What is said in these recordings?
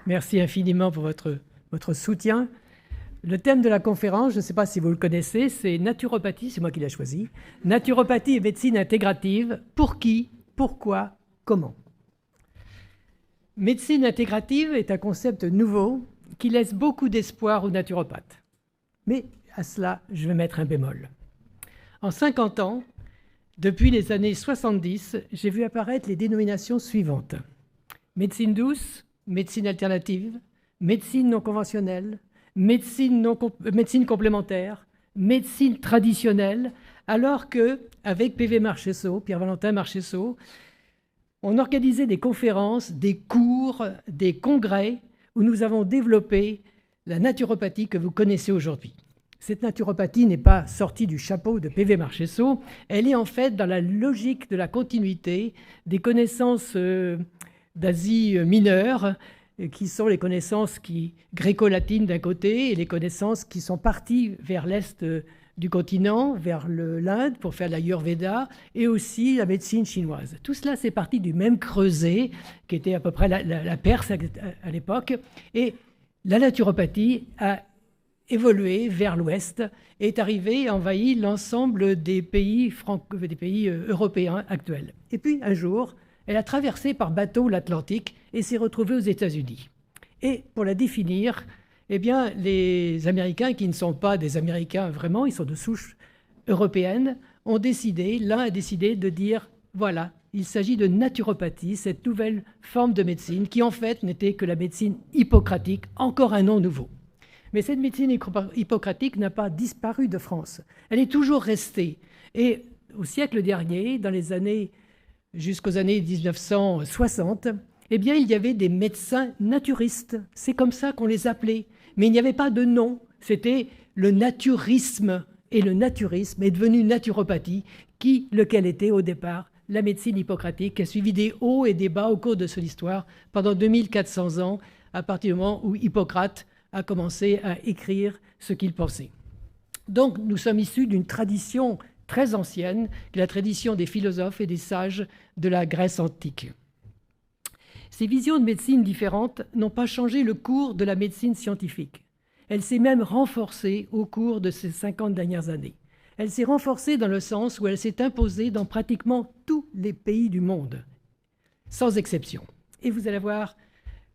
Merci infiniment pour votre soutien. Le thème de la conférence, je ne sais pas si vous le connaissez, c'est naturopathie, c'est moi qui l'ai choisi. Naturopathie et médecine intégrative, pour qui, pourquoi, comment. Médecine intégrative est un concept nouveau qui laisse beaucoup d'espoir aux naturopathes. Mais à cela, je vais mettre un bémol. En 50 ans, depuis les années 70, j'ai vu apparaître les dénominations suivantes. Médecine douce, médecine alternative, médecine non conventionnelle, médecine complémentaire, médecine traditionnelle, alors qu'avec PV Marchessault, Pierre-Valentin Marchessault, on organisait des conférences, des cours, des congrès où nous avons développé la naturopathie que vous connaissez aujourd'hui. Cette naturopathie n'est pas sortie du chapeau de PV Marchessault, elle est en fait dans la logique de la continuité des connaissances d'Asie mineure, qui sont les connaissances gréco-latines d'un côté et les connaissances qui sont parties vers l'est du continent, vers l'Inde pour faire l'Ayurveda et aussi la médecine chinoise. Tout cela, c'est parti du même creuset qui était à peu près la Perse à l'époque. Et la naturopathie a évolué vers l'ouest et est arrivée et envahi l'ensemble des pays européens actuels. Et puis, un jour, elle a traversé par bateau l'Atlantique et s'est retrouvée aux États-Unis. Et pour la définir, eh bien, les Américains, qui ne sont pas des Américains vraiment, ils sont de souche européenne, l'un a décidé de dire, voilà, il s'agit de naturopathie, cette nouvelle forme de médecine qui en fait n'était que la médecine hippocratique, encore un nom nouveau. Mais cette médecine hippocratique n'a pas disparu de France. Elle est toujours restée. Et au siècle dernier, jusqu'aux années 1960, eh bien, il y avait des médecins naturistes. C'est comme ça qu'on les appelait. Mais il n'y avait pas de nom. C'était le naturisme. Et le naturisme est devenu naturopathie, lequel était au départ la médecine hippocratique, qui a suivi des hauts et des bas au cours de son histoire pendant 2400 ans, à partir du moment où Hippocrate a commencé à écrire ce qu'il pensait. Donc, nous sommes issus d'une tradition très ancienne, la tradition des philosophes et des sages de la Grèce antique. Ces visions de médecine différentes n'ont pas changé le cours de la médecine scientifique. Elle s'est même renforcée au cours de ces 50 dernières années. Elle s'est renforcée dans le sens où elle s'est imposée dans pratiquement tous les pays du monde, sans exception. Et vous allez voir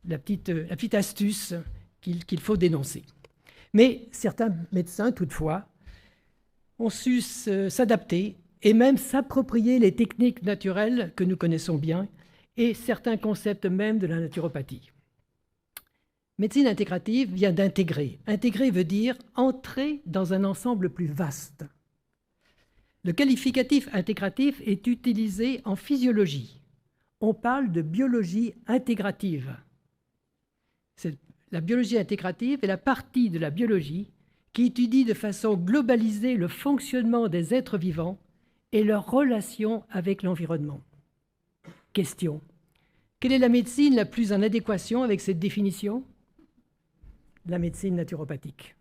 la petite astuce qu'il faut dénoncer. Mais certains médecins, toutefois, ont su s'adapter et même s'approprier les techniques naturelles que nous connaissons bien et certains concepts même de la naturopathie. Médecine intégrative vient d'intégrer. Intégrer veut dire entrer dans un ensemble plus vaste. Le qualificatif intégratif est utilisé en physiologie. On parle de biologie intégrative. La biologie intégrative est la partie de la biologie qui étudie de façon globalisée le fonctionnement des êtres vivants et leur relation avec l'environnement. Question. Quelle est la médecine la plus en adéquation avec cette définition? La médecine naturopathique.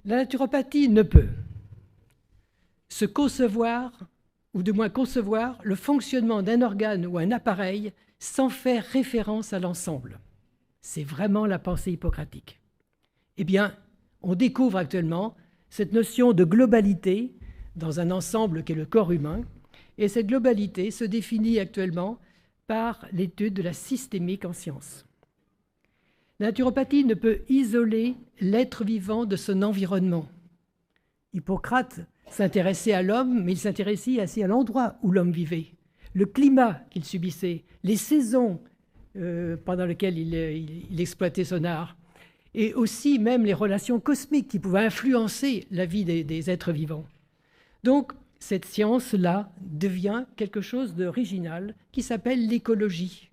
La naturopathie ne peut se concevoir, ou du moins concevoir, le fonctionnement d'un organe ou un appareil sans faire référence à l'ensemble. C'est vraiment la pensée hippocratique. Eh bien, on découvre actuellement cette notion de globalité dans un ensemble qu'est le corps humain, et cette globalité se définit actuellement par l'étude de la systémique en sciences. La naturopathie ne peut isoler l'être vivant de son environnement. Hippocrate s'intéressait à l'homme, mais il s'intéressait aussi à l'endroit où l'homme vivait, le climat qu'il subissait, les saisons pendant lesquelles il exploitait son art, et aussi même les relations cosmiques qui pouvaient influencer la vie des êtres vivants. Donc, cette science-là devient quelque chose d'original qui s'appelle l'écologie.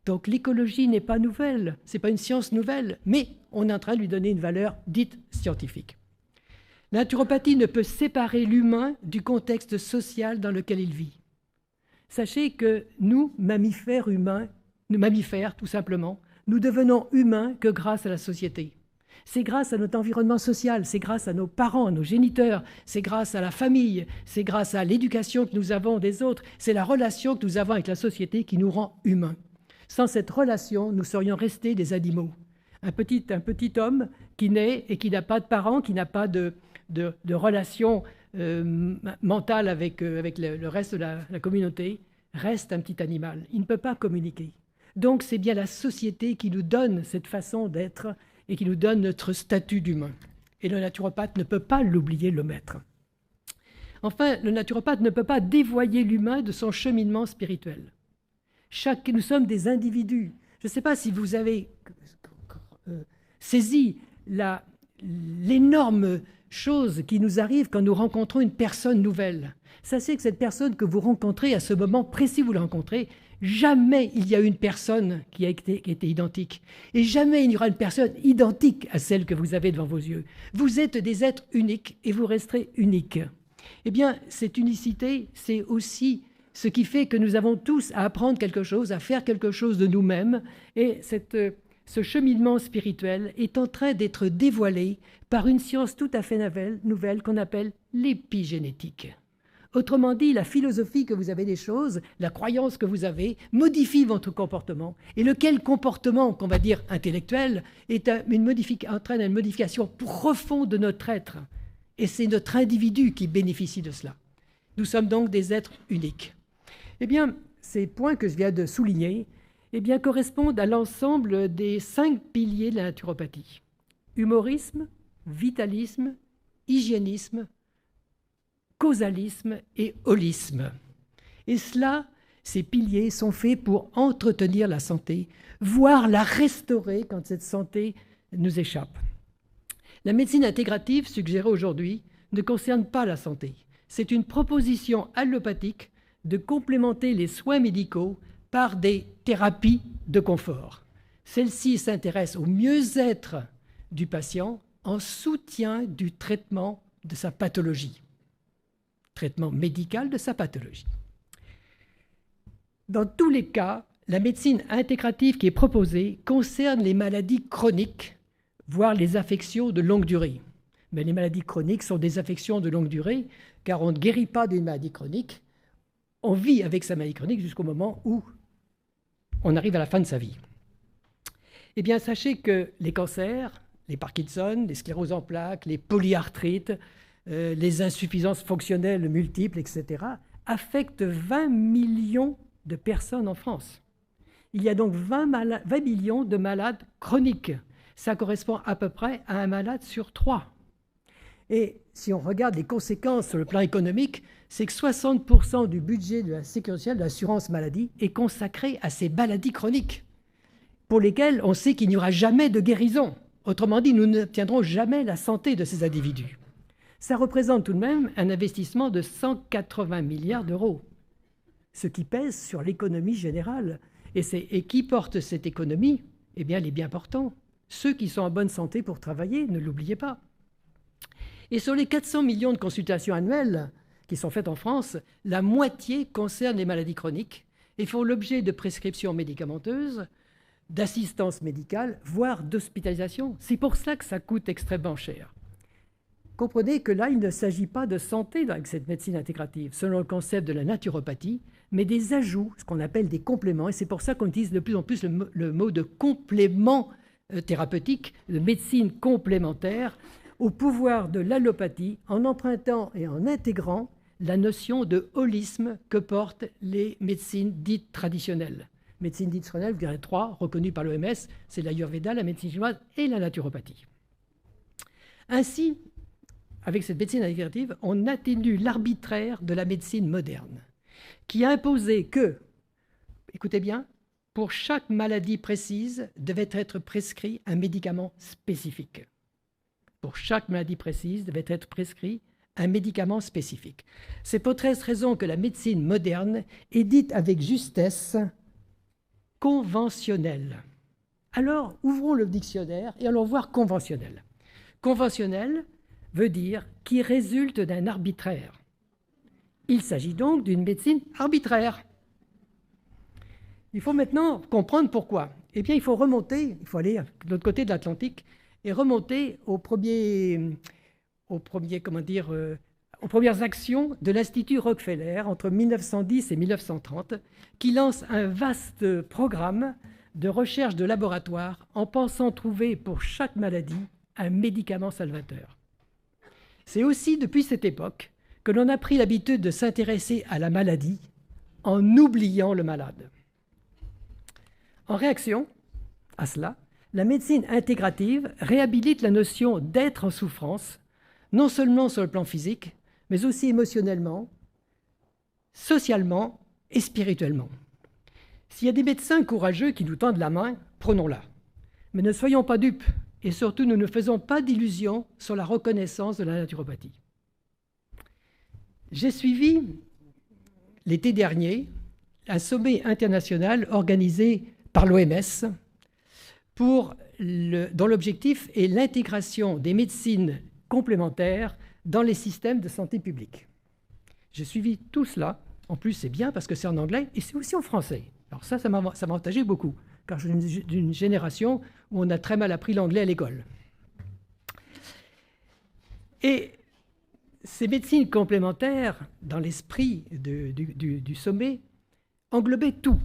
Donc, l'écologie n'est pas nouvelle, ce n'est pas une science nouvelle, mais on est en train de lui donner une valeur dite scientifique. La naturopathie ne peut séparer l'humain du contexte social dans lequel il vit. Sachez que nous, mammifères humains, nous mammifères tout simplement, nous devenons humains que grâce à la société. C'est grâce à notre environnement social, c'est grâce à nos parents, nos géniteurs, c'est grâce à la famille, c'est grâce à l'éducation que nous avons des autres, c'est la relation que nous avons avec la société qui nous rend humains. Sans cette relation, nous serions restés des animaux. Un petit homme qui naît et qui n'a pas de parents, qui n'a pas de relation mentale avec le reste de la communauté, reste un petit animal. Il ne peut pas communiquer. Donc c'est bien la société qui nous donne cette façon d'être et qui nous donne notre statut d'humain. Et le naturopathe ne peut pas l'oublier, le maître. Enfin, le naturopathe ne peut pas dévoyer l'humain de son cheminement spirituel. Nous sommes des individus. Je ne sais pas si vous avez saisi l'énorme chose qui nous arrive quand nous rencontrons une personne nouvelle. Sachez que cette personne que vous rencontrez, à ce moment précis où vous la rencontrez, jamais il y a une personne qui a été identique. Et jamais il n'y aura une personne identique à celle que vous avez devant vos yeux. Vous êtes des êtres uniques et vous resterez uniques. Eh bien, cette unicité, c'est aussi ce qui fait que nous avons tous à apprendre quelque chose, à faire quelque chose de nous-mêmes. Et ce cheminement spirituel est en train d'être dévoilé par une science tout à fait nouvelle qu'on appelle l'épigénétique. Autrement dit, la philosophie que vous avez des choses, la croyance que vous avez, modifie votre comportement. Et lequel comportement, qu'on va dire intellectuel, entraîne une modification profonde de notre être. Et c'est notre individu qui bénéficie de cela. Nous sommes donc des êtres uniques. Eh bien, ces points que je viens de souligner correspondent à l'ensemble des 5 piliers de la naturopathie. Humorisme, vitalisme, hygiénisme, causalisme et holisme. Et cela, ces piliers sont faits pour entretenir la santé, voire la restaurer quand cette santé nous échappe. La médecine intégrative suggérée aujourd'hui ne concerne pas la santé. C'est une proposition allopathique de complémenter les soins médicaux par des thérapies de confort. Celle-ci s'intéresse au mieux-être du patient en soutien du traitement de sa pathologie. Traitement médical de sa pathologie. Dans tous les cas, la médecine intégrative qui est proposée concerne les maladies chroniques, voire les affections de longue durée. Mais les maladies chroniques sont des affections de longue durée, car on ne guérit pas d'une maladie chronique, on vit avec sa maladie chronique jusqu'au moment où on arrive à la fin de sa vie. Eh bien, sachez que les cancers, les Parkinson, les scléroses en plaques, les polyarthrites, les insuffisances fonctionnelles multiples, etc., affectent 20 millions de personnes en France. Il y a donc 20 millions de malades chroniques. Ça correspond à peu près à un malade sur 3. Et si on regarde les conséquences sur le plan économique, c'est que 60% du budget de la sécurité sociale, de l'assurance maladie, est consacré à ces maladies chroniques, pour lesquelles on sait qu'il n'y aura jamais de guérison. Autrement dit, nous n'obtiendrons jamais la santé de ces individus. Ça représente tout de même un investissement de 180 milliards d'euros, ce qui pèse sur l'économie générale. Et qui porte cette économie? Eh bien, les bien portants. Ceux qui sont en bonne santé pour travailler, ne l'oubliez pas. Et sur les 400 millions de consultations annuelles qui sont faites en France, la moitié concerne les maladies chroniques et font l'objet de prescriptions médicamenteuses, d'assistance médicale, voire d'hospitalisation. C'est pour cela que ça coûte extrêmement cher. Comprenez que là, il ne s'agit pas de santé avec cette médecine intégrative, selon le concept de la naturopathie, mais des ajouts, ce qu'on appelle des compléments. Et c'est pour ça qu'on utilise de plus en plus le mot de complément thérapeutique, de médecine complémentaire, au pouvoir de l'allopathie, en empruntant et en intégrant la notion de holisme que portent les médecines dites traditionnelles. Médecine dite traditionnelle, vous verrez 3, reconnues par l'OMS, c'est l'Ayurveda, la médecine chinoise et la naturopathie. Ainsi, avec cette médecine intégrative, on atténue l'arbitraire de la médecine moderne, qui a imposé que, écoutez bien, pour chaque maladie précise, devait être prescrit un médicament spécifique. Pour chaque maladie précise, devait être prescrit un médicament spécifique. C'est pour cette raison que la médecine moderne est dite avec justesse conventionnelle. Alors, ouvrons le dictionnaire et allons voir conventionnel. Conventionnel veut dire qui résulte d'un arbitraire. Il s'agit donc d'une médecine arbitraire. Il faut maintenant comprendre pourquoi. Eh bien, il faut aller de l'autre côté de l'Atlantique et remonter aux premières actions de l'Institut Rockefeller entre 1910 et 1930, qui lance un vaste programme de recherche de laboratoire en pensant trouver pour chaque maladie un médicament salvateur. C'est aussi depuis cette époque que l'on a pris l'habitude de s'intéresser à la maladie en oubliant le malade. En réaction à cela, la médecine intégrative réhabilite la notion d'être en souffrance, non seulement sur le plan physique, mais aussi émotionnellement, socialement et spirituellement. S'il y a des médecins courageux qui nous tendent la main, prenons-la. Mais ne soyons pas dupes, et surtout ne nous faisons pas d'illusions sur la reconnaissance de la naturopathie. J'ai suivi l'été dernier un sommet international organisé par l'OMS dont l'objectif est l'intégration des médecines complémentaires dans les systèmes de santé publique. J'ai suivi tout cela. En plus, c'est bien parce que c'est en anglais et c'est aussi en français. Alors ça m'a avantagé beaucoup, car je suis d'une génération où on a très mal appris l'anglais à l'école. Et ces médecines complémentaires, dans l'esprit du sommet, englobaient tout,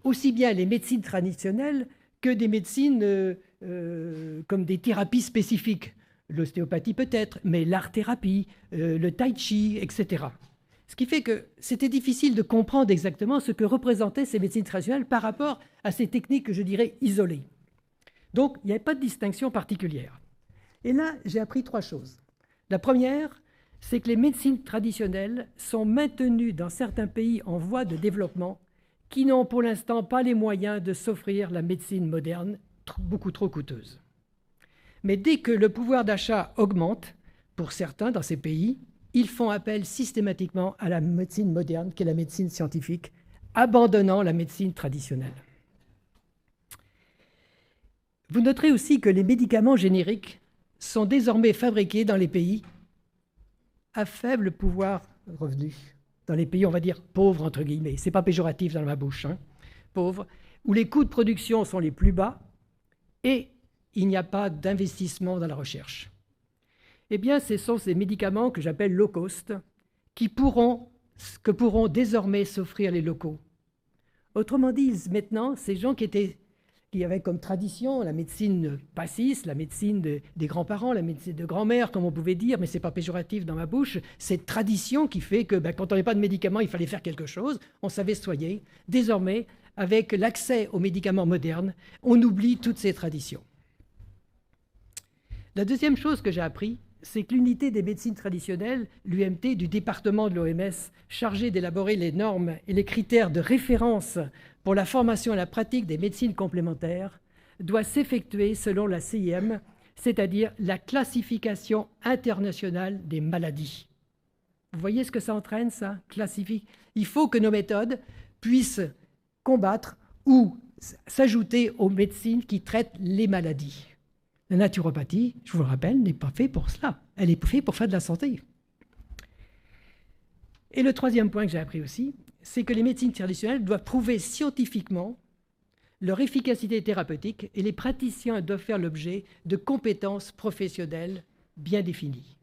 aussi bien les médecines traditionnelles que des médecines comme des thérapies spécifiques. L'ostéopathie peut-être, mais l'art-thérapie, le tai chi, etc. Ce qui fait que c'était difficile de comprendre exactement ce que représentaient ces médecines traditionnelles par rapport à ces techniques que je dirais isolées. Donc, il n'y avait pas de distinction particulière. Et là, j'ai appris 3 choses. La première, c'est que les médecines traditionnelles sont maintenues dans certains pays en voie de développement qui n'ont pour l'instant pas les moyens de s'offrir la médecine moderne, beaucoup trop coûteuse. Mais dès que le pouvoir d'achat augmente, pour certains dans ces pays, ils font appel systématiquement à la médecine moderne, qui est la médecine scientifique, abandonnant la médecine traditionnelle. Vous noterez aussi que les médicaments génériques sont désormais fabriqués dans les pays à faible pouvoir revenu, dans les pays, on va dire, pauvres, entre guillemets. Ce n'est pas péjoratif dans ma bouche, hein, pauvres, où les coûts de production sont les plus bas et il n'y a pas d'investissement dans la recherche. Eh bien, ce sont ces médicaments que j'appelle low cost que pourront désormais s'offrir les locaux. Autrement dit, maintenant, ces gens qui avaient comme tradition la médecine passis, la médecine des grands-parents, la médecine de grand-mère, comme on pouvait dire, mais ce n'est pas péjoratif dans ma bouche, cette tradition qui fait que quand on n'avait pas de médicaments, il fallait faire quelque chose, on savait soigner. Désormais, avec l'accès aux médicaments modernes, on oublie toutes ces traditions. La deuxième chose que j'ai appris, c'est que l'unité des médecines traditionnelles, l'UMT du département de l'OMS, chargé d'élaborer les normes et les critères de référence pour la formation et la pratique des médecines complémentaires, doit s'effectuer selon la CIM, c'est-à-dire la classification internationale des maladies. Vous voyez ce que ça entraîne, ça? Il faut que nos méthodes puissent combattre ou s'ajouter aux médecines qui traitent les maladies. La naturopathie, je vous le rappelle, n'est pas faite pour cela. Elle est faite pour faire de la santé. Et le troisième point que j'ai appris aussi, c'est que les médecines traditionnelles doivent prouver scientifiquement leur efficacité thérapeutique et les praticiens doivent faire l'objet de compétences professionnelles bien définies.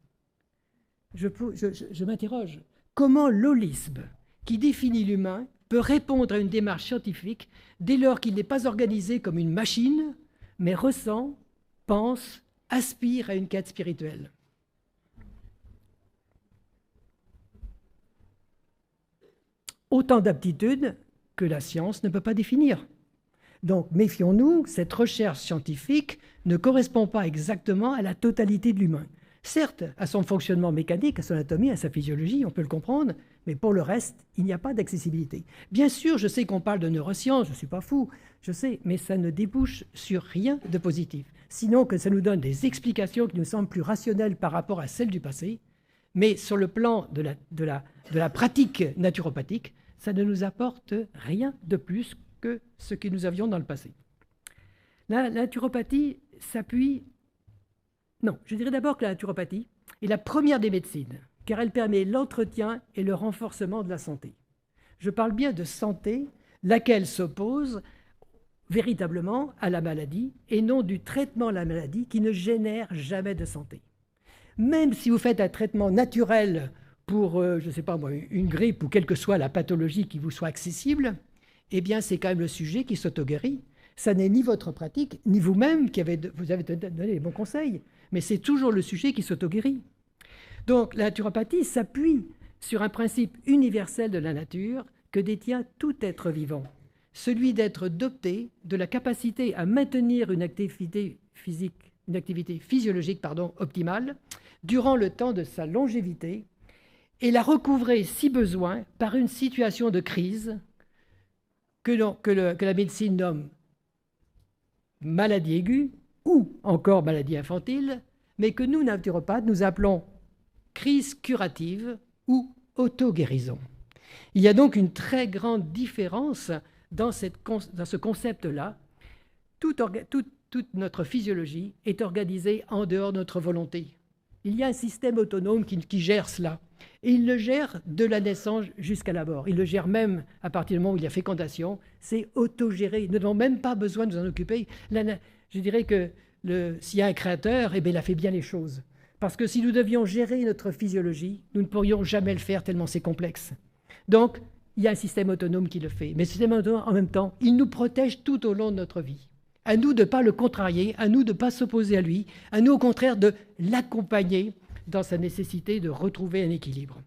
Je m'interroge, comment l'holisme qui définit l'humain peut répondre à une démarche scientifique dès lors qu'il n'est pas organisé comme une machine, mais ressent, pense, aspire à une quête spirituelle. Autant d'aptitudes que la science ne peut pas définir. Donc, méfions-nous, cette recherche scientifique ne correspond pas exactement à la totalité de l'humain. Certes, à son fonctionnement mécanique, à son anatomie, à sa physiologie, on peut le comprendre, mais pour le reste, il n'y a pas d'accessibilité. Bien sûr, je sais qu'on parle de neurosciences, je ne suis pas fou, je sais, mais ça ne débouche sur rien de positif. Sinon que ça nous donne des explications qui nous semblent plus rationnelles par rapport à celles du passé, mais sur le plan de la pratique naturopathique, ça ne nous apporte rien de plus que ce que nous avions dans le passé. La naturopathie s'appuie... Non, je dirais d'abord que la naturopathie est la première des médecines, car elle permet l'entretien et le renforcement de la santé. Je parle bien de santé, laquelle s'oppose véritablement à la maladie et non du traitement de la maladie qui ne génère jamais de santé. Même si vous faites un traitement naturel pour, je ne sais pas moi, une grippe ou quelle que soit la pathologie qui vous soit accessible, eh bien, c'est quand même le sujet qui s'auto-guérit. Ça n'est ni votre pratique, ni vous-même vous avez donné les bons conseils, mais c'est toujours le sujet qui s'auto-guérit. Donc, la naturopathie s'appuie sur un principe universel de la nature que détient tout être vivant, celui d'être doté de la capacité à maintenir une activité physiologique optimale durant le temps de sa longévité et la recouvrer, si besoin, par une situation de crise que la médecine nomme maladie aiguë ou encore maladie infantile, mais que nous, naturopathes, nous appelons crise curative ou auto-guérison. Il y a donc une très grande différence dans ce concept-là. Toute notre physiologie est organisée en dehors de notre volonté. Il y a un système autonome qui gère cela. Et il le gère de la naissance jusqu'à la mort. Il le gère même à partir du moment où il y a fécondation. C'est autogéré. Nous n'avons même pas besoin de nous en occuper. Je dirais que s'il y a un créateur, eh bien, il a fait bien les choses. Parce que si nous devions gérer notre physiologie, nous ne pourrions jamais le faire tellement c'est complexe. Donc, il y a un système autonome qui le fait. Mais ce système autonome, en même temps, il nous protège tout au long de notre vie. À nous de ne pas le contrarier, à nous de ne pas s'opposer à lui, à nous au contraire de l'accompagner dans sa nécessité de retrouver un équilibre.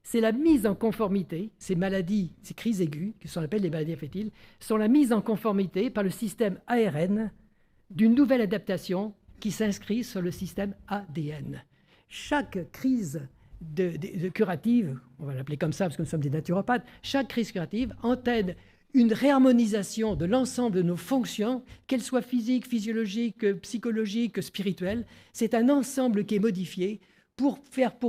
C'est la mise en conformité, ces maladies, ces crises aiguës, qui sont appelées les maladies infectives, sont la mise en conformité par le système ARN d'une nouvelle adaptation qui s'inscrit sur le système ADN. Chaque crise curative, on va l'appeler comme ça parce que nous sommes des naturopathes, chaque crise curative entraîne une réharmonisation de l'ensemble de nos fonctions, qu'elles soient physiques, physiologiques, psychologiques, spirituelles. C'est un ensemble qui est modifié pour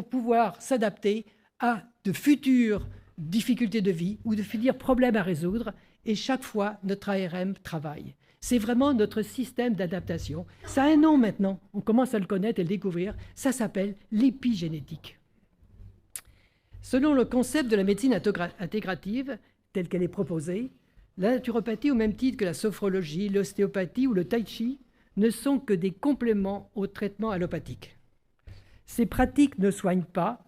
pouvoir s'adapter à de futures difficultés de vie ou de futurs problèmes à résoudre. Et chaque fois, notre ARN travaille. C'est vraiment notre système d'adaptation. Ça a un nom maintenant. On commence à le connaître et le découvrir. Ça s'appelle l'épigénétique. Selon le concept de la médecine intégrative, telle qu'elle est proposée, la naturopathie, au même titre que la sophrologie, l'ostéopathie ou le tai chi, ne sont que des compléments au traitement allopathique. Ces pratiques ne soignent pas,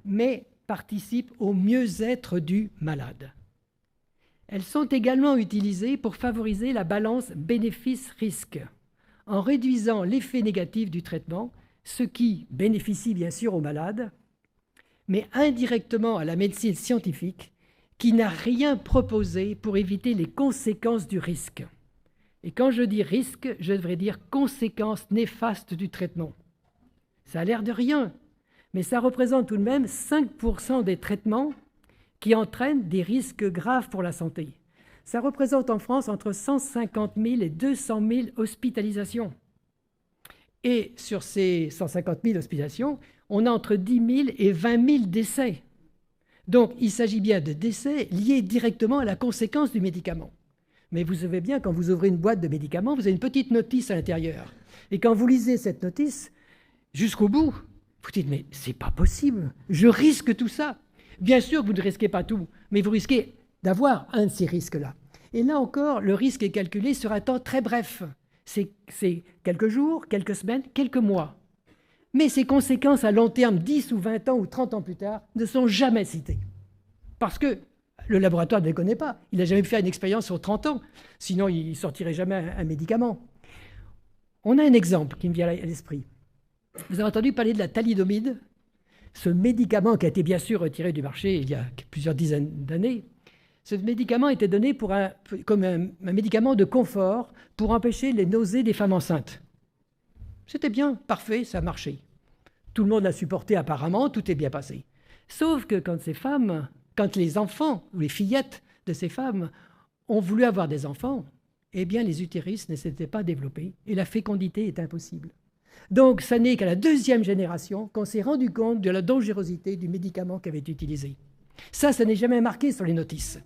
mais participent au mieux-être du malade. Elles sont également utilisées pour favoriser la balance bénéfice-risque, en réduisant l'effet négatif du traitement, ce qui bénéficie bien sûr au malade, mais indirectement à la médecine scientifique, qui n'a rien proposé pour éviter les conséquences du risque. Et quand je dis risque, je devrais dire conséquences néfastes du traitement. Ça a l'air de rien, mais ça représente tout de même 5% des traitements qui entraînent des risques graves pour la santé. Ça représente en France entre 150 000 et 200 000 hospitalisations. Et sur ces 150 000 hospitalisations, on a entre 10 000 et 20 000 décès. Donc, il s'agit bien de décès liés directement à la conséquence du médicament. Mais vous savez bien, quand vous ouvrez une boîte de médicaments, vous avez une petite notice à l'intérieur. Et quand vous lisez cette notice, jusqu'au bout, vous dites, mais c'est pas possible, je risque tout ça. Bien sûr que vous ne risquez pas tout, mais vous risquez d'avoir un de ces risques-là. Et là encore, le risque est calculé sur un temps très bref. C'est quelques jours, quelques semaines, quelques mois. Mais ses conséquences à long terme, 10 ou 20 ans ou 30 ans plus tard, ne sont jamais citées. Parce que le laboratoire ne les connaît pas. Il n'a jamais fait une expérience sur 30 ans. Sinon, il ne sortirait jamais un médicament. On a un exemple qui me vient à l'esprit. Vous avez entendu parler de la thalidomide, ce médicament qui a été bien sûr retiré du marché il y a plusieurs dizaines d'années. Ce médicament était donné comme un médicament de confort pour empêcher les nausées des femmes enceintes. C'était bien, parfait, ça marchait. Tout le monde l'a supporté apparemment, tout est bien passé. Sauf que quand les enfants ou les fillettes de ces femmes ont voulu avoir des enfants, eh bien les utérus ne s'étaient pas développés et la fécondité est impossible. Donc, ça n'est qu'à la deuxième génération qu'on s'est rendu compte de la dangerosité du médicament qui avait été utilisé. Ça n'est jamais marqué sur les notices.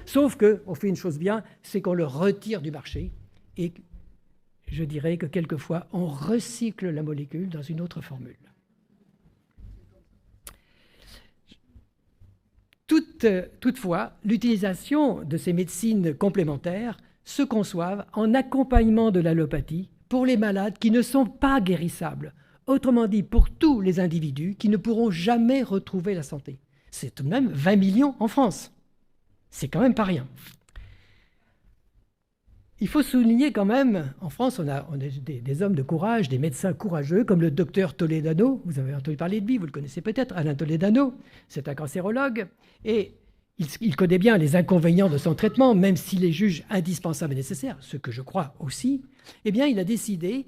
Sauf qu'on fait une chose bien, c'est qu'on le retire du marché. Et je dirais que quelquefois, on recycle la molécule dans une autre formule. Toutefois, l'utilisation de ces médecines complémentaires se conçoivent en accompagnement de l'allopathie pour les malades qui ne sont pas guérissables. Autrement dit, pour tous les individus qui ne pourront jamais retrouver la santé. C'est tout de même 20 millions en France. C'est quand même pas rien. Il faut souligner quand même, en France, on a des hommes de courage, des médecins courageux, comme le docteur Toledano. Vous avez entendu parler de lui, vous le connaissez peut-être, Alain Toledano. C'est un cancérologue. Et il connaît bien les inconvénients de son traitement, même s'il les juge indispensables et nécessaires, ce que je crois aussi. Eh bien, il a décidé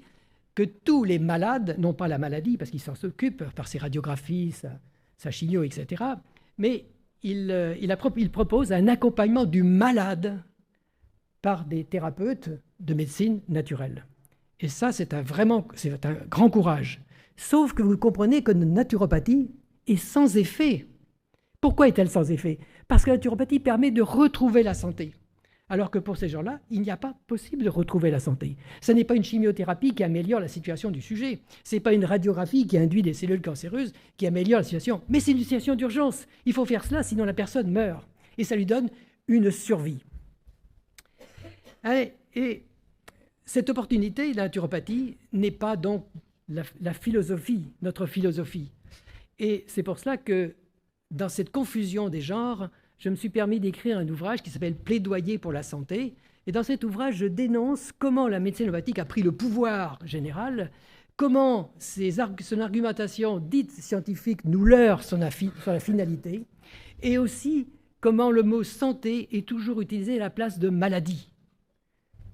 que tous les malades, non pas la maladie, parce qu'il s'en occupe par ses radiographies, sa chimio, etc., mais il propose un accompagnement du malade par des thérapeutes de médecine naturelle. Et ça, c'est un grand courage. Sauf que vous comprenez que notre naturopathie est sans effet. Pourquoi est-elle sans effet? Parce que la naturopathie permet de retrouver la santé. Alors que pour ces gens-là, il n'y a pas possible de retrouver la santé. Ce n'est pas une chimiothérapie qui améliore la situation du sujet. Ce n'est pas une radiographie qui induit des cellules cancéreuses qui améliore la situation. Mais c'est une situation d'urgence. Il faut faire cela, sinon la personne meurt. Et ça lui donne une survie. Et cette opportunité, la naturopathie, n'est pas donc la philosophie, notre philosophie. Et c'est pour cela que dans cette confusion des genres, je me suis permis d'écrire un ouvrage qui s'appelle « Plaidoyer pour la santé ». Et dans cet ouvrage, je dénonce comment la médecine allopathique a pris le pouvoir général, comment son argumentation dite scientifique nous leurre sur la finalité, et aussi comment le mot « santé » est toujours utilisé à la place de « maladie ».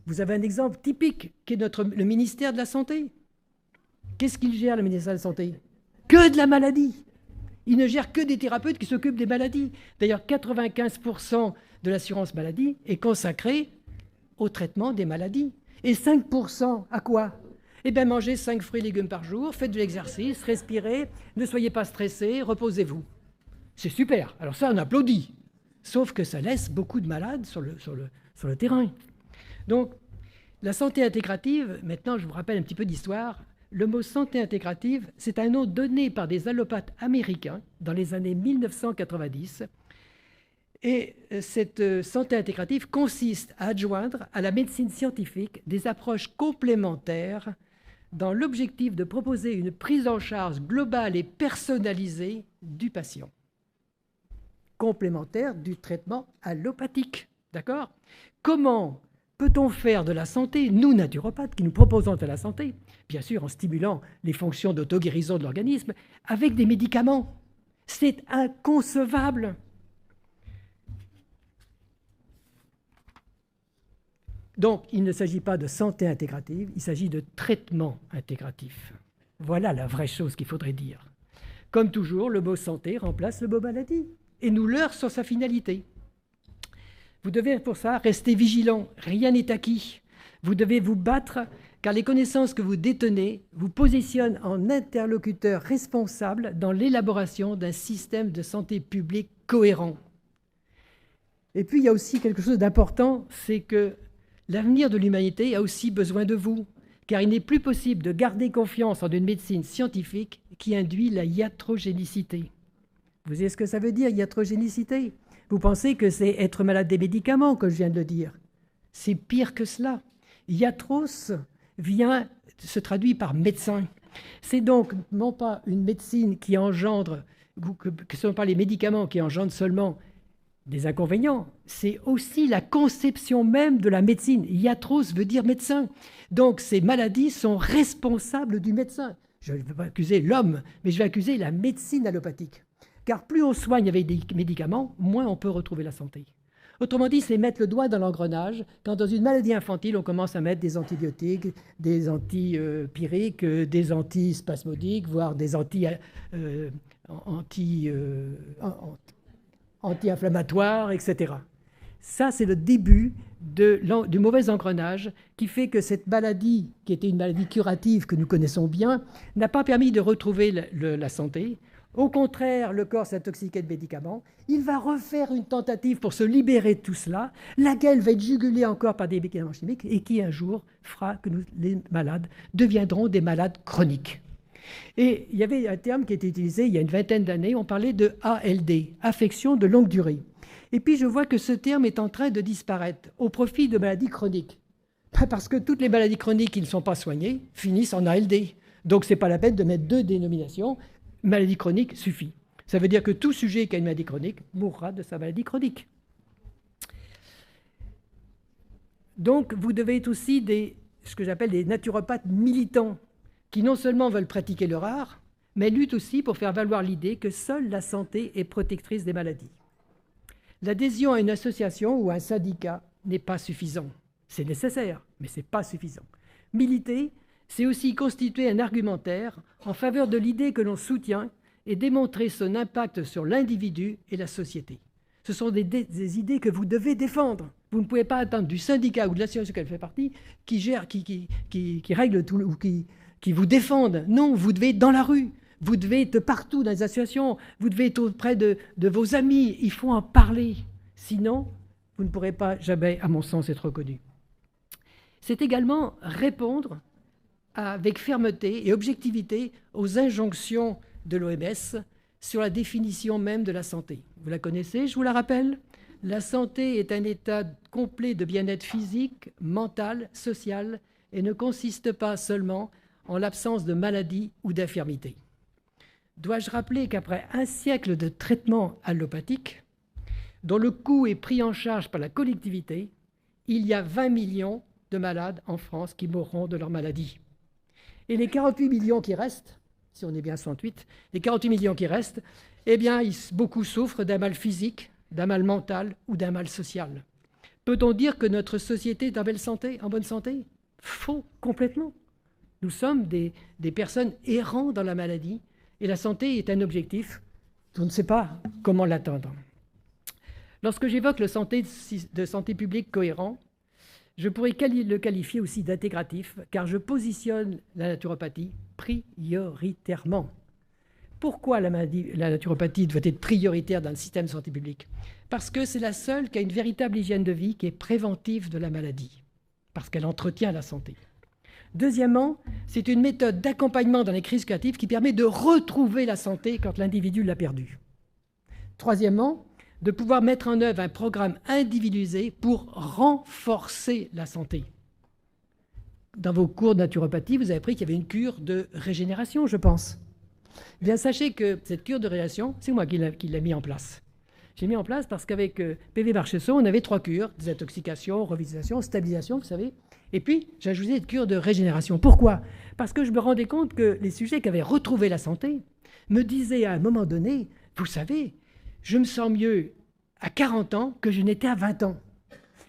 Vous avez un exemple typique qui est le ministère de la Santé. Qu'est-ce qu'il gère, le ministère de la Santé? Que de la maladie. Il ne gère que des thérapeutes qui s'occupent des maladies. D'ailleurs, 95% de l'assurance maladie est consacrée au traitement des maladies. Et 5% à quoi? Eh bien, mangez 5 fruits et légumes par jour, faites de l'exercice, respirez, ne soyez pas stressés, reposez-vous. C'est super. Alors ça, on applaudit. Sauf que ça laisse beaucoup de malades sur le terrain. Donc, la santé intégrative, maintenant, je vous rappelle un petit peu d'histoire. Le mot santé intégrative, c'est un nom donné par des allopathes américains dans les années 1990. Et cette santé intégrative consiste à adjoindre à la médecine scientifique des approches complémentaires dans l'objectif de proposer une prise en charge globale et personnalisée du patient. Complémentaire du traitement allopathique. D'accord? Comment peut-on faire de la santé, nous naturopathes, qui nous proposons de la santé, bien sûr en stimulant les fonctions d'auto-guérison de l'organisme, avec des médicaments? C'est inconcevable. Donc, il ne s'agit pas de santé intégrative, il s'agit de traitement intégratif. Voilà la vraie chose qu'il faudrait dire. Comme toujours, le mot santé remplace le mot maladie et nous leurre sur sa finalité. Vous devez pour ça rester vigilant, rien n'est acquis. Vous devez vous battre car les connaissances que vous détenez vous positionnent en interlocuteur responsable dans l'élaboration d'un système de santé publique cohérent. Et puis il y a aussi quelque chose d'important, c'est que l'avenir de l'humanité a aussi besoin de vous, car il n'est plus possible de garder confiance en une médecine scientifique qui induit la iatrogénicité. Vous savez ce que ça veut dire, iatrogénicité? Vous pensez que c'est être malade des médicaments, comme je viens de le dire. C'est pire que cela. Iatros se traduit par médecin. C'est donc non pas une médecine qui engendre, que ce ne sont pas les médicaments qui engendrent seulement des inconvénients, c'est aussi la conception même de la médecine. Iatros veut dire médecin. Donc ces maladies sont responsables du médecin. Je ne veux pas accuser l'homme, mais je vais accuser la médecine allopathique. Car plus on soigne avec des médicaments, moins on peut retrouver la santé. Autrement dit, c'est mettre le doigt dans l'engrenage quand dans une maladie infantile, on commence à mettre des antibiotiques, des antipyriques, des antispasmodiques, voire des anti-inflammatoires, etc. Ça, c'est le début du mauvais engrenage qui fait que cette maladie, qui était une maladie curative que nous connaissons bien, n'a pas permis de retrouver la santé. Au contraire, le corps s'est intoxiqué de médicaments. Il va refaire une tentative pour se libérer de tout cela, laquelle va être jugulée encore par des médicaments chimiques et qui, un jour, fera que les malades deviendront des malades chroniques. Et il y avait un terme qui était utilisé il y a une vingtaine d'années, on parlait de ALD, affection de longue durée. Et puis je vois que ce terme est en train de disparaître au profit de maladies chroniques. Parce que toutes les maladies chroniques qui ne sont pas soignées finissent en ALD. Donc, ce n'est pas la peine de mettre 2 dénominations. Maladie chronique suffit. Ça veut dire que tout sujet qui a une maladie chronique mourra de sa maladie chronique. Donc, vous devez être aussi ce que j'appelle des naturopathes militants, qui non seulement veulent pratiquer leur art, mais luttent aussi pour faire valoir l'idée que seule la santé est protectrice des maladies. L'adhésion à une association ou à un syndicat n'est pas suffisant. C'est nécessaire, mais ce n'est pas suffisant. Militer, c'est aussi constituer un argumentaire en faveur de l'idée que l'on soutient et démontrer son impact sur l'individu et la société. Ce sont des idées que vous devez défendre. Vous ne pouvez pas attendre du syndicat ou de l'association qu'elle fait partie qui gère, qui règle tout, ou qui vous défendent. Non, vous devez être dans la rue. Vous devez être partout dans les associations. Vous devez être auprès de vos amis. Il faut en parler. Sinon, vous ne pourrez pas jamais, à mon sens, être reconnu. C'est également répondre avec fermeté et objectivité aux injonctions de l'OMS sur la définition même de la santé. Vous la connaissez, je vous la rappelle. La santé est un état complet de bien-être physique, mental, social et ne consiste pas seulement en l'absence de maladie ou d'infirmité. Dois-je rappeler qu'après un siècle de traitement allopathique, dont le coût est pris en charge par la collectivité, il y a 20 millions de malades en France qui mourront de leur maladie. Et les 48 millions qui restent, si on est bien 68, les 48 millions qui restent, eh bien, beaucoup souffrent d'un mal physique, d'un mal mental ou d'un mal social. Peut-on dire que notre société est en bonne santé? Faux, complètement. Nous sommes des personnes errant dans la maladie et la santé est un objectif. On ne sait pas comment l'atteindre. Lorsque j'évoque le de santé publique cohérent, je pourrais le qualifier aussi d'intégratif, car je positionne la naturopathie prioritairement. Pourquoi la naturopathie doit être prioritaire dans le système de santé publique? Parce que c'est la seule qui a une véritable hygiène de vie qui est préventive de la maladie, parce qu'elle entretient la santé. Deuxièmement, c'est une méthode d'accompagnement dans les crises créatives qui permet de retrouver la santé quand l'individu l'a perdue. Troisièmement, de pouvoir mettre en œuvre un programme individualisé pour renforcer la santé. Dans vos cours de naturopathie, vous avez appris qu'il y avait une cure de régénération, je pense. Eh bien, sachez que cette cure de régénération, c'est moi qui l'ai mis en place. J'ai mis en place parce qu'avec PV Marchesson, on avait 3 cures: désintoxication, revitalisation, stabilisation, vous savez. Et puis, j'ai ajouté une cure de régénération. Pourquoi? Parce que je me rendais compte que les sujets qui avaient retrouvé la santé me disaient à un moment donné, vous savez, je me sens mieux à 40 ans que je n'étais à 20 ans.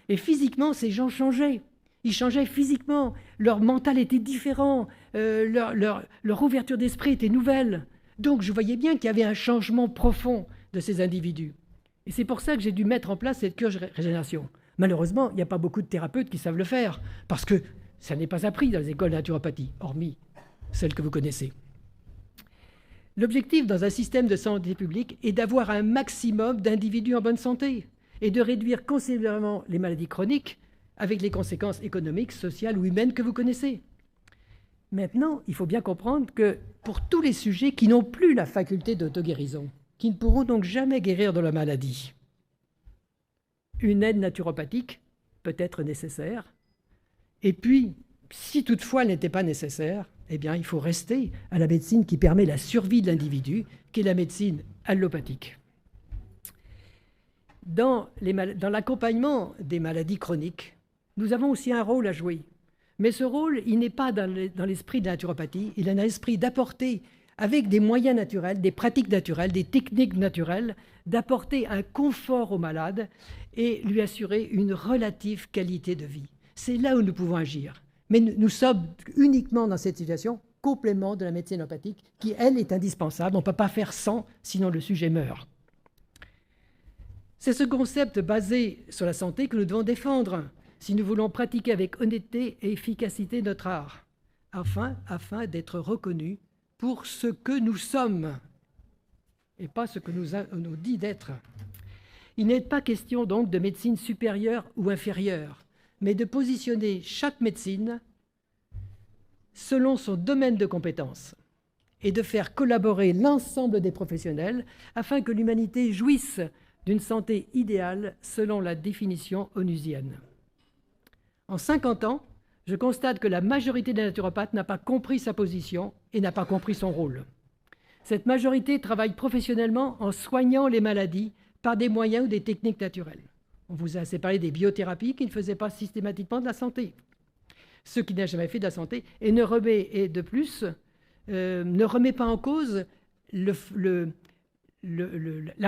Et physiquement, ces gens changeaient. Ils changeaient physiquement. Leur mental était différent. Leur ouverture d'esprit était nouvelle. Donc, je voyais bien qu'il y avait un changement profond de ces individus. Et c'est pour ça que j'ai dû mettre en place cette cure de régénération. Malheureusement, il n'y a pas beaucoup de thérapeutes qui savent le faire, parce que ça n'est pas appris dans les écoles de naturopathie, hormis celles que vous connaissez. L'objectif dans un système de santé publique est d'avoir un maximum d'individus en bonne santé et de réduire considérablement les maladies chroniques avec les conséquences économiques, sociales ou humaines que vous connaissez. Maintenant, il faut bien comprendre que pour tous les sujets qui n'ont plus la faculté d'auto-guérison, qui ne pourront donc jamais guérir de la maladie, une aide naturopathique peut être nécessaire. Et puis, si toutefois elle n'était pas nécessaire, eh bien, il faut rester à la médecine qui permet la survie de l'individu, qui est la médecine allopathique. Dans l'accompagnement des maladies chroniques, nous avons aussi un rôle à jouer. Mais ce rôle, il n'est pas dans l'esprit de la naturopathie, il a un esprit d'apporter, avec des moyens naturels, des pratiques naturelles, des techniques naturelles, d'apporter un confort au malade et lui assurer une relative qualité de vie. C'est là où nous pouvons agir. Mais nous sommes uniquement dans cette situation complément de la médecine allopathique qui, elle, est indispensable. On ne peut pas faire sans, sinon le sujet meurt. C'est ce concept basé sur la santé que nous devons défendre si nous voulons pratiquer avec honnêteté et efficacité notre art, afin d'être reconnus pour ce que nous sommes et pas ce que nous dit d'être. Il n'est pas question donc de médecine supérieure ou inférieure, mais de positionner chaque médecine selon son domaine de compétence et de faire collaborer l'ensemble des professionnels afin que l'humanité jouisse d'une santé idéale selon la définition onusienne. En 50 ans, je constate que la majorité des naturopathes n'a pas compris sa position et n'a pas compris son rôle. Cette majorité travaille professionnellement en soignant les maladies par des moyens ou des techniques naturelles. On vous a assez parlé des biothérapies qui ne faisaient pas systématiquement de la santé. Ce qui n'a jamais fait de la santé et ne remet pas en cause la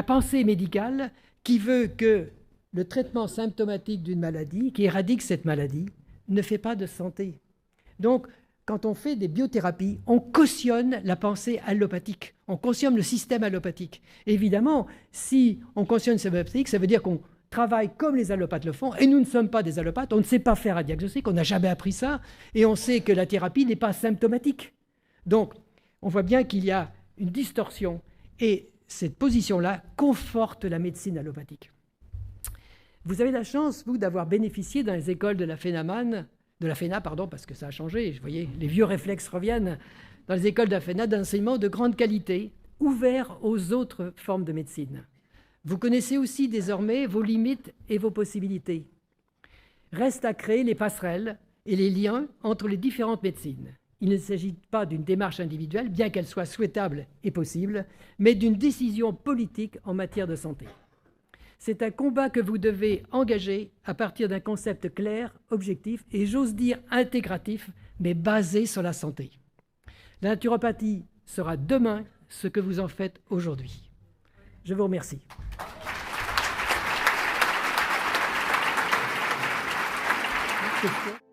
pensée médicale qui veut que le traitement symptomatique d'une maladie, qui éradique cette maladie, ne fait pas de santé. Donc, quand on fait des biothérapies, on cautionne la pensée allopathique, on cautionne le système allopathique. Et évidemment, si on cautionne le système allopathique, ça veut dire qu'on travaille comme les allopathes le font, et nous ne sommes pas des allopathes, on ne sait pas faire un diagnostic, on n'a jamais appris ça, et on sait que la thérapie n'est pas symptomatique. Donc, on voit bien qu'il y a une distorsion, et cette position-là conforte la médecine allopathique. Vous avez la chance, vous, d'avoir bénéficié dans les écoles de la FENA, parce que ça a changé, vous voyez, les vieux réflexes reviennent, dans les écoles de la FENA, d'enseignement de grande qualité, ouverts aux autres formes de médecine. Vous connaissez aussi désormais vos limites et vos possibilités. Reste à créer les passerelles et les liens entre les différentes médecines. Il ne s'agit pas d'une démarche individuelle, bien qu'elle soit souhaitable et possible, mais d'une décision politique en matière de santé. C'est un combat que vous devez engager à partir d'un concept clair, objectif et j'ose dire intégratif, mais basé sur la santé. La naturopathie sera demain ce que vous en faites aujourd'hui. Je vous remercie. Question ?